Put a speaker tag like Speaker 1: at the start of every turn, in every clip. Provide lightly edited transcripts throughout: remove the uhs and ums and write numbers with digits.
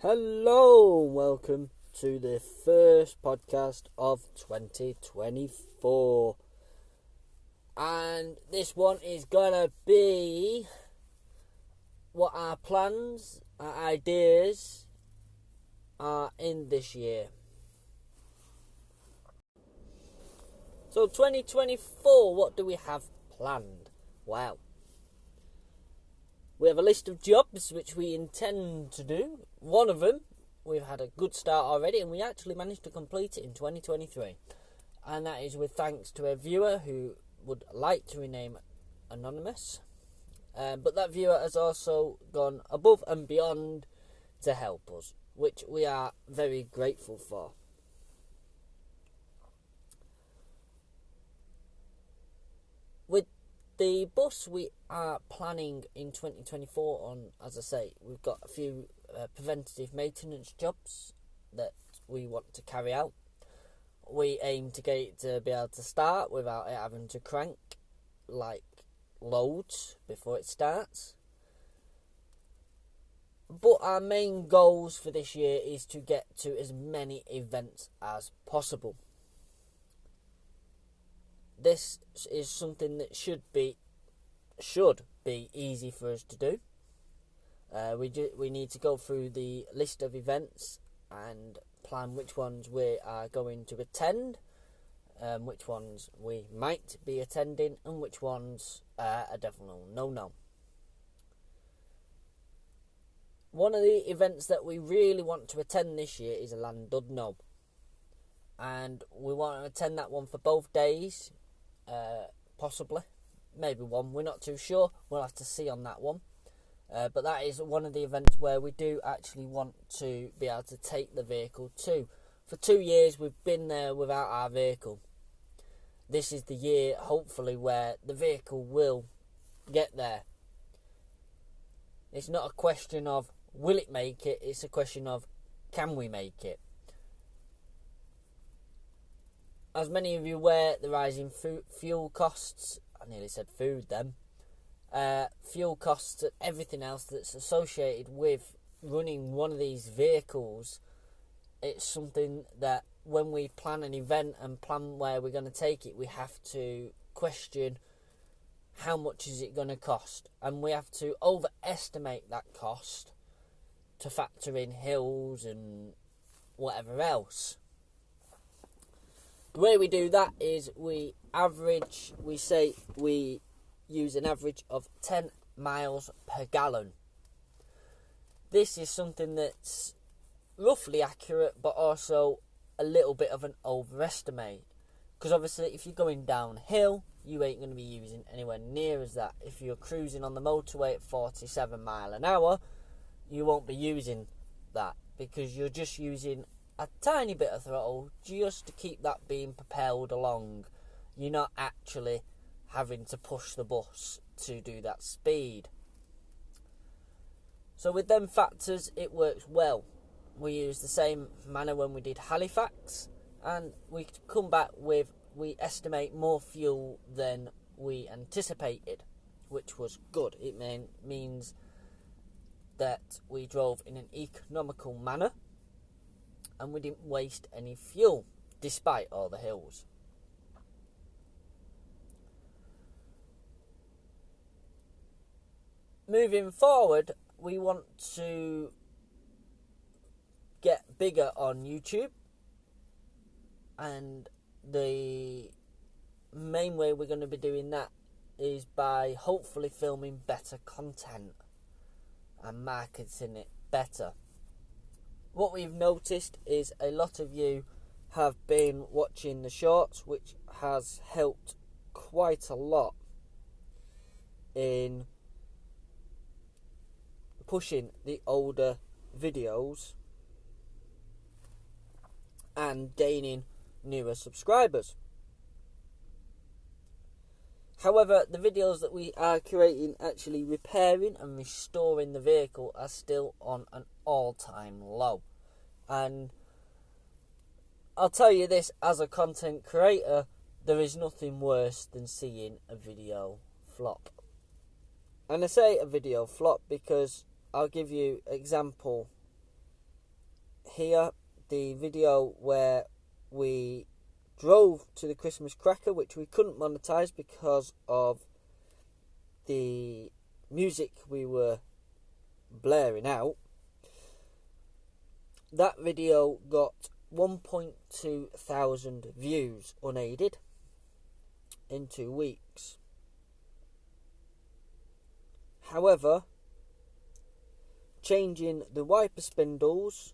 Speaker 1: Hello, welcome to the first podcast of 2024. And this one is gonna be what our plans, our ideas are in this year. So 2024, what do we have planned? Well, we have a list of jobs which we intend to do. One of them, we've had a good start already, and we actually managed to complete it in 2023. And that is with thanks to a viewer who would like to remain anonymous. But that viewer has also gone above and beyond to help us, which we are very grateful for. With the bus we are planning in 2024 on, as I say, we've got a few preventative maintenance jobs that we want to carry out. We aim to get it to be able to start without it having to crank like loads before it starts. But our main goals for this year is to get to as many events as possible. This is something that should be easy for us to do. We need to go through the list of events and plan which ones we are going to attend, which ones we might be attending, and which ones are a definite no. One of the events that we really want to attend this year is a Llandudno, and we want to attend that one for both days, possibly, maybe one. We're not too sure. We'll have to see on that one. But that is one of the events where we do actually want to be able to take the vehicle to. For 2 years we've been there without our vehicle. This is the year, hopefully, where the vehicle will get there. It's not a question of will it make it, it's a question of can we make it. As many of you aware, the rising fuel costs, I nearly said food then, fuel costs and everything else that's associated with running one of these vehicles, it's something that when we plan an event and plan where we're going to take it, we have to question how much is it going to cost, and we have to overestimate that cost to factor in hills and whatever else. The way we do that is we use an average of 10 miles per gallon. This is something that's roughly accurate, but also a little bit of an overestimate. Because obviously, if you're going downhill, you ain't going to be using anywhere near as that. If you're cruising on the motorway at 47 mile an hour, you won't be using that, because you're just using a tiny bit of throttle just to keep that being propelled along. You're not actually having to push the bus to do that speed. So with them factors, it works well. We use the same manner when we did Halifax, and we come back with, we estimate more fuel than we anticipated, which was good. It means that we drove in an economical manner and we didn't waste any fuel despite all the hills. Moving forward, we want to get bigger on YouTube, and the main way we're going to be doing that is by hopefully filming better content and marketing it better. What we've noticed is a lot of you have been watching the shorts, which has helped quite a lot in pushing the older videos and gaining newer subscribers. However, the videos that we are creating actually repairing and restoring the vehicle are still on an all-time low. And I'll tell you this, as a content creator, there is nothing worse than seeing a video flop. And I say a video flop because I'll give you an example here the video where we drove to the Christmas cracker, which we couldn't monetize because of the music we were blaring out. That video got 1.2 thousand views unaided in 2 weeks. However, changing the wiper spindles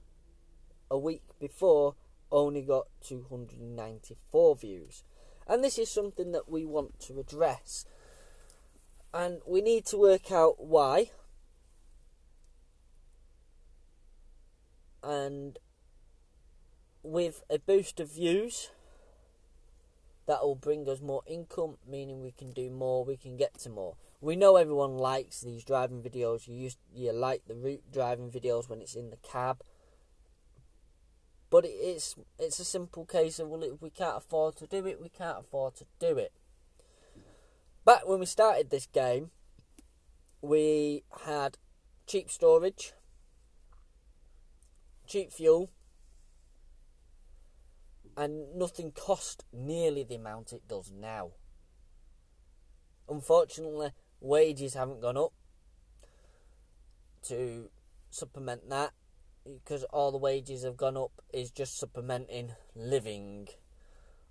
Speaker 1: a week before only got 294 views. And this is something that we want to address. And we need to work out why. And with a boost of views, that will bring us more income, meaning we can do more, we can get to more. We know everyone likes these driving videos. You like the route driving videos when it's in the cab. But it's a simple case of, well, if we can't afford to do it, we can't afford to do it. Back when we started this game, we had cheap storage, cheap fuel, and nothing cost nearly the amount it does now. Unfortunately, wages haven't gone up to supplement that, because all the wages have gone up is just supplementing living.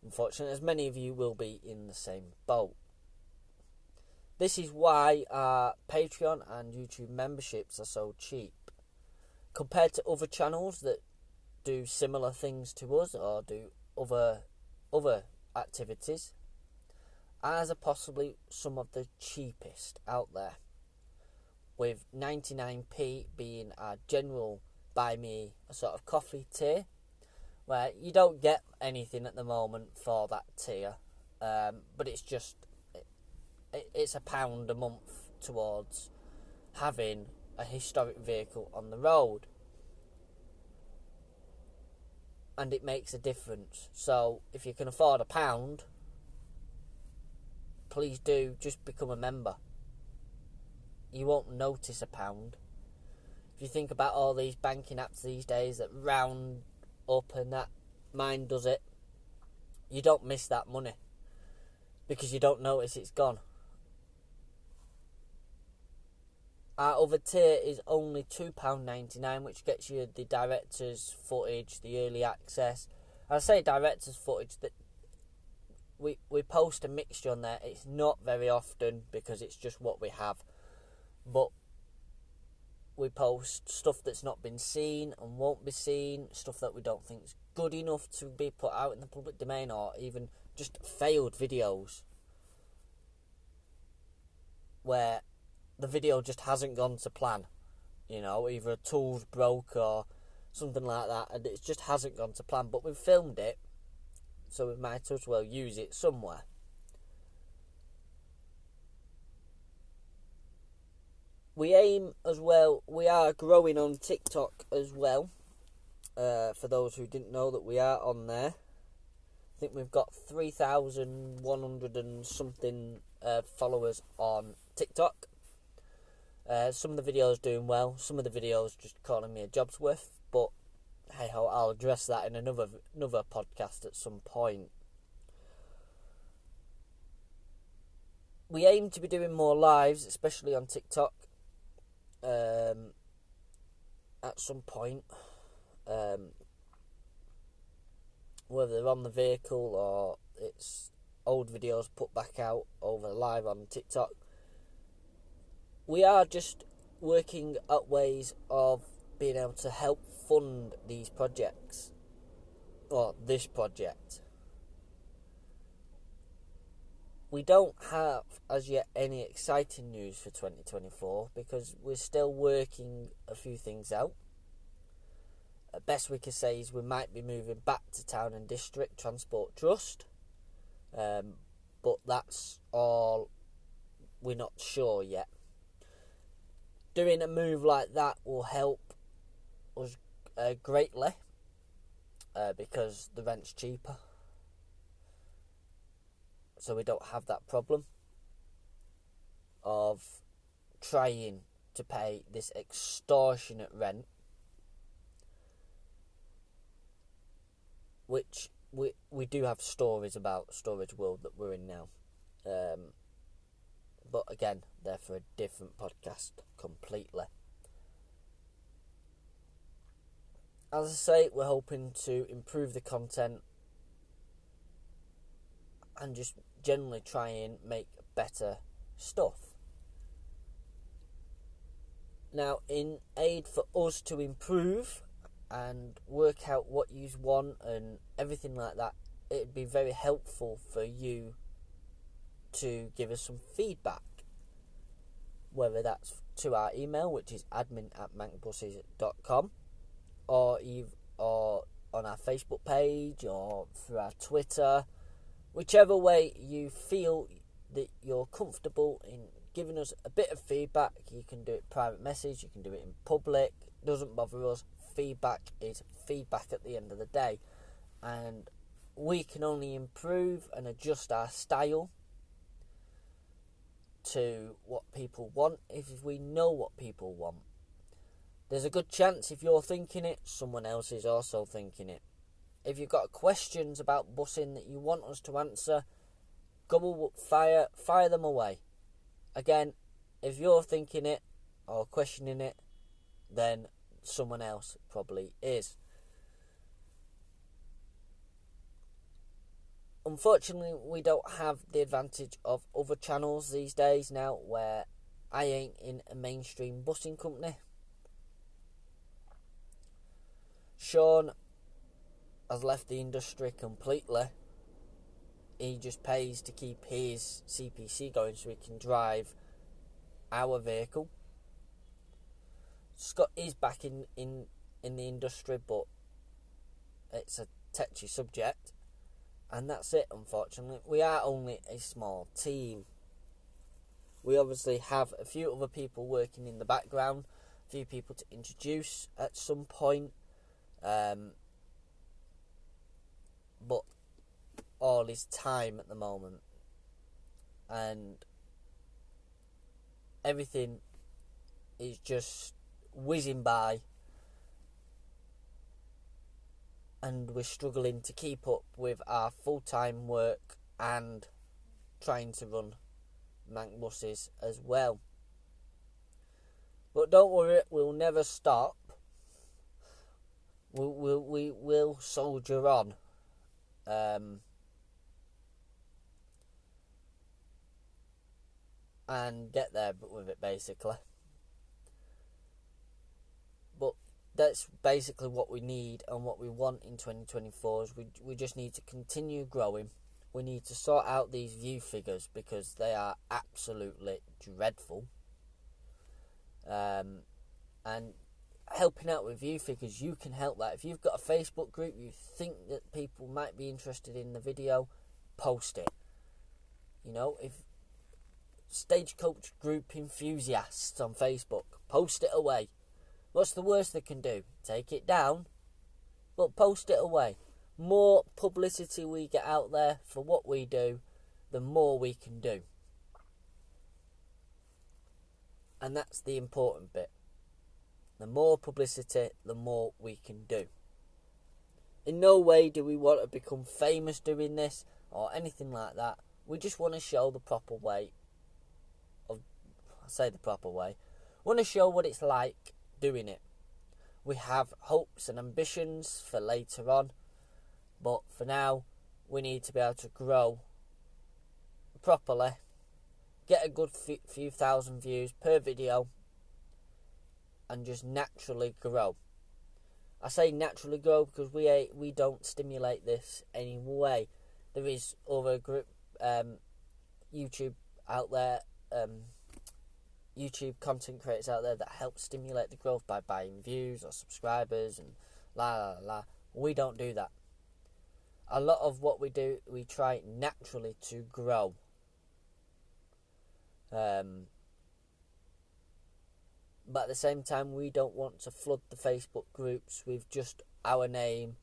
Speaker 1: Unfortunately, as many of you will be in the same boat. This is why our Patreon and YouTube memberships are so cheap. Compared to other channels that do similar things to us or do other activities, ours are possibly some of the cheapest out there, with 99p being our general buy me a sort of coffee tier, where you don't get anything at the moment for that tier, but it's just it's £1 a month towards having a historic vehicle on the road, and it makes a difference. So if you can afford £1, please do just become a member. You won't notice £1. If you think about all these banking apps these days that round up and that, mine does it, you don't miss that money because you don't notice it's gone. Our other tier is only £2.99, which gets you the director's footage, the early access. I say director's footage, that we post a mixture on there. It's not very often because it's just what we have, but we post stuff that's not been seen and won't be seen, stuff that we don't think is good enough to be put out in the public domain, or even just failed videos where the video just hasn't gone to plan. You know, either a tool's broke or something like that, and it just hasn't gone to plan, but we've filmed it, so we might as well use it somewhere. We aim as well, we are growing on TikTok as well, for those who didn't know that we are on there. I think we've got 3,100 and something followers on TikTok. Some of the videos doing well, some of the videos just calling me a job's worth, but hey ho, I'll address that in another podcast at some point. We aim to be doing more lives, especially on TikTok, at some point, whether they're on the vehicle or it's old videos put back out over live on TikTok. We are just working at ways of being able to help fund these projects, or this project. We don't have as yet any exciting news for 2024 because we're still working a few things out. Best we can say is we might be moving back to Town and District Transport Trust, but that's all, we're not sure yet. Doing a move like that will help us greatly because the rent's cheaper, so we don't have that problem of trying to pay this extortionate rent which we do have stories about storage world that we're in now. But again, they're for a different podcast completely. As I say, we're hoping to improve the content and just generally try and make better stuff. Now, in aid for us to improve and work out what you want and everything like that, it'd be very helpful for you to give us some feedback, whether that's to our email, which is admin@mancbuses.com, or on our Facebook page, or through our Twitter, whichever way you feel that you're comfortable in giving us a bit of feedback. You can do it private message, you can do it in public, doesn't bother us. Feedback is feedback at the end of the day, and we can only improve and adjust our style to what people want if we know what people want. There's a good chance if you're thinking it, someone else is also thinking it. If you've got questions about busing that you want us to answer, fire them away. Again, if you're thinking it or questioning it, then someone else probably is. Unfortunately, we don't have the advantage of other channels these days now, where I ain't in a mainstream busing company. Sean has left the industry completely. He just pays to keep his CPC going so he can drive our vehicle. Scott is back in the industry, but it's a touchy subject. And that's it, unfortunately. We are only a small team. We obviously have a few other people working in the background, a few people to introduce at some point. But all is time at the moment. And everything is just whizzing by. And we're struggling to keep up with our full-time work and trying to run Manc buses as well. But don't worry, we'll never stop. We will soldier on. And get there with it, basically. But that's basically what we need and what we want in 2024 is we just need to continue growing. We need to sort out these view figures because they are absolutely dreadful. And helping out with view figures, you can help that. If you've got a Facebook group, you think that people might be interested in the video, post it. You know, if Stagecoach Group Enthusiasts on Facebook, post it away. What's the worst they can do? Take it down, but post it away. More publicity we get out there for what we do, the more we can do. And that's the important bit. The more publicity, the more we can do. In no way do we want to become famous doing this or anything like that. We just want to show the proper way. I want to show what it's like doing it. We have hopes and ambitions for later on, but for now we need to be able to grow properly, get a good few thousand views per video, and just naturally grow. I say naturally grow because we don't stimulate this anyway. There is other group YouTube out there, YouTube content creators out there that help stimulate the growth by buying views or subscribers and la. We don't do that. A lot of what we do, we try naturally to grow. But at the same time, we don't want to flood the Facebook groups with just our name,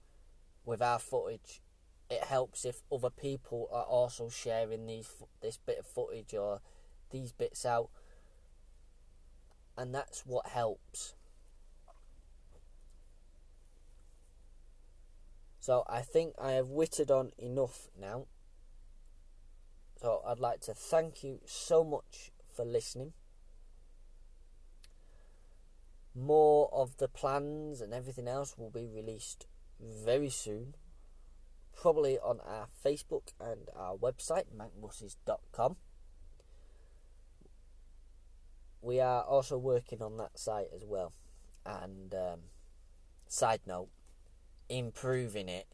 Speaker 1: with our footage. It helps if other people are also sharing this bit of footage or these bits out. And that's what helps. So I think I have whittled on enough now. So I'd like to thank you so much for listening. More of the plans and everything else will be released very soon. Probably on our Facebook and our website, mancbuses.com. We are also working on that site as well. And side note, improving it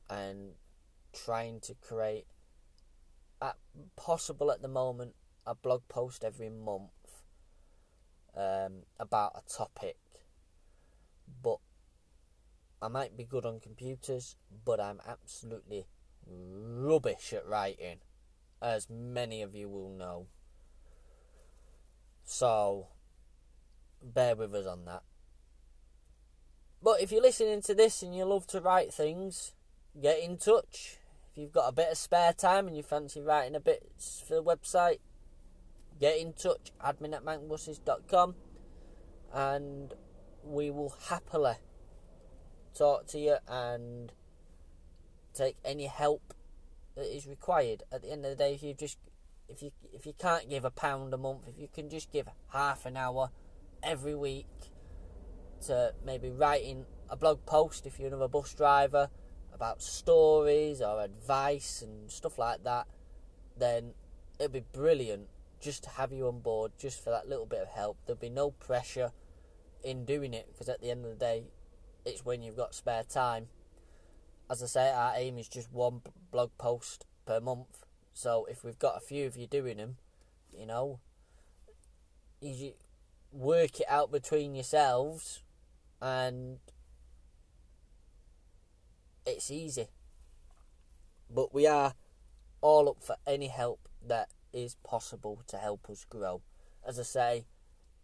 Speaker 1: and trying to create, possible at the moment, a blog post every month about a topic. But I might be good on computers, but I'm absolutely rubbish at writing, as many of you will know. So bear with us on that. But if you're listening to this and you love to write things, get in touch. If you've got a bit of spare time and you fancy writing a bit for the website, get in touch, admin@mancbuses.com, and we will happily talk to you and take any help that is required. At the end of the day, if you can't give £1 a month, if you can just give half an hour every week to maybe writing a blog post, if you're another bus driver, about stories or advice and stuff like that, then it'd be brilliant just to have you on board, just for that little bit of help. There'll be no pressure in doing it, because at the end of the day, it's when you've got spare time. As I say, our aim is just one blog post per month. So if we've got a few of you doing them, you work it out between yourselves, and it's easy. But we are all up for any help that is possible to help us grow. As I say,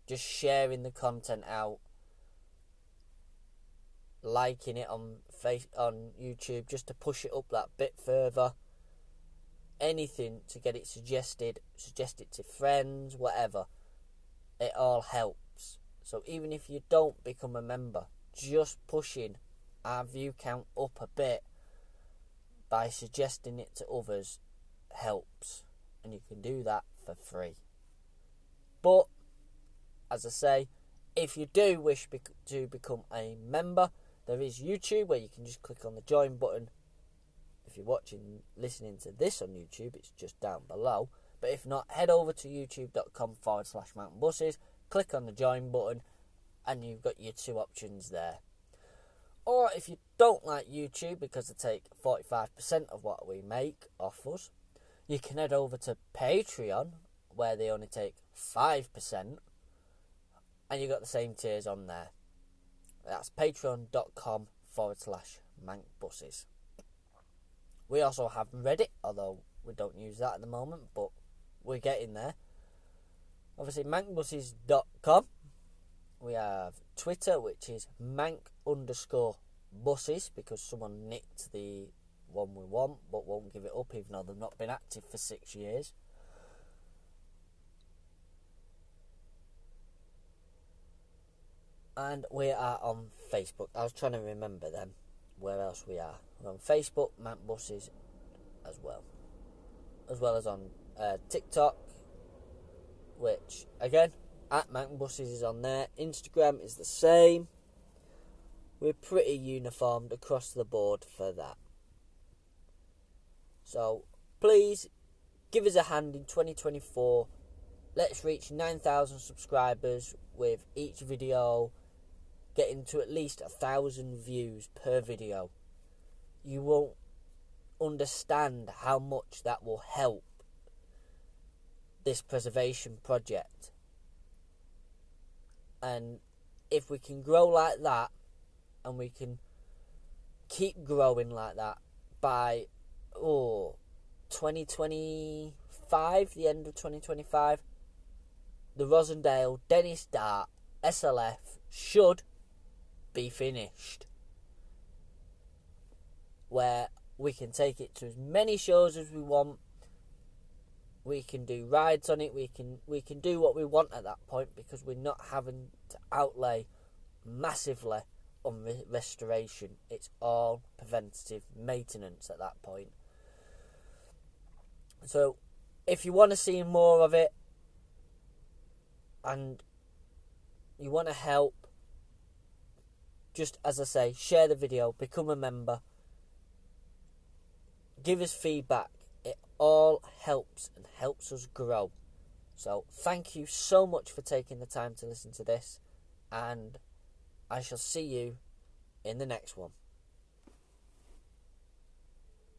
Speaker 1: just sharing the content out, liking it on YouTube, just to push it up that bit further. Anything to get it suggested, suggest it to friends, whatever. It all helps. So even if you don't become a member, just pushing our view count up a bit by suggesting it to others helps. And you can do that for free. But, as I say, if you do wish to become a member, there is YouTube, where you can just click on the join button. If you're listening to this on YouTube, it's just down below. But if not, head over to youtube.com/mountainbuses, click on the join button, and you've got your two options there. Or if you don't like YouTube, because they take 45% of what we make off us, you can head over to Patreon, where they only take 5%, and you've got the same tiers on there. That's patreon.com/mancbuses. We also have Reddit, although we don't use that at the moment, but we're getting there. Obviously, mancbuses.com. We have Twitter, which is manc_buses, because someone nicked the one we want, but won't give it up, even though they've not been active for 6 years. And we are on Facebook. I was trying to remember them, where else we are. We're on Facebook, Mancbuses, as well as on TikTok, which, again, @Mancbuses is on there. Instagram is the same. We're pretty uniformed across the board for that. So, please, give us a hand in 2024. Let's reach 9,000 subscribers with each video getting to at least 1,000 views per video. You won't understand how much that will help this preservation project. And if we can grow like that, and we can keep growing like that by 2025, the end of 2025, the Rosendale Dennis Dart SLF should be finished, where we can take it to as many shows as we want. We can do rides on it. We can do what we want at that point, because we're not having to outlay massively on restoration. It's all preventative maintenance at that point. So if you want to see more of it and you want to help, just as I say, share the video, become a member, give us feedback. It all helps and helps us grow. So thank you so much for taking the time to listen to this, and I shall see you in the next one.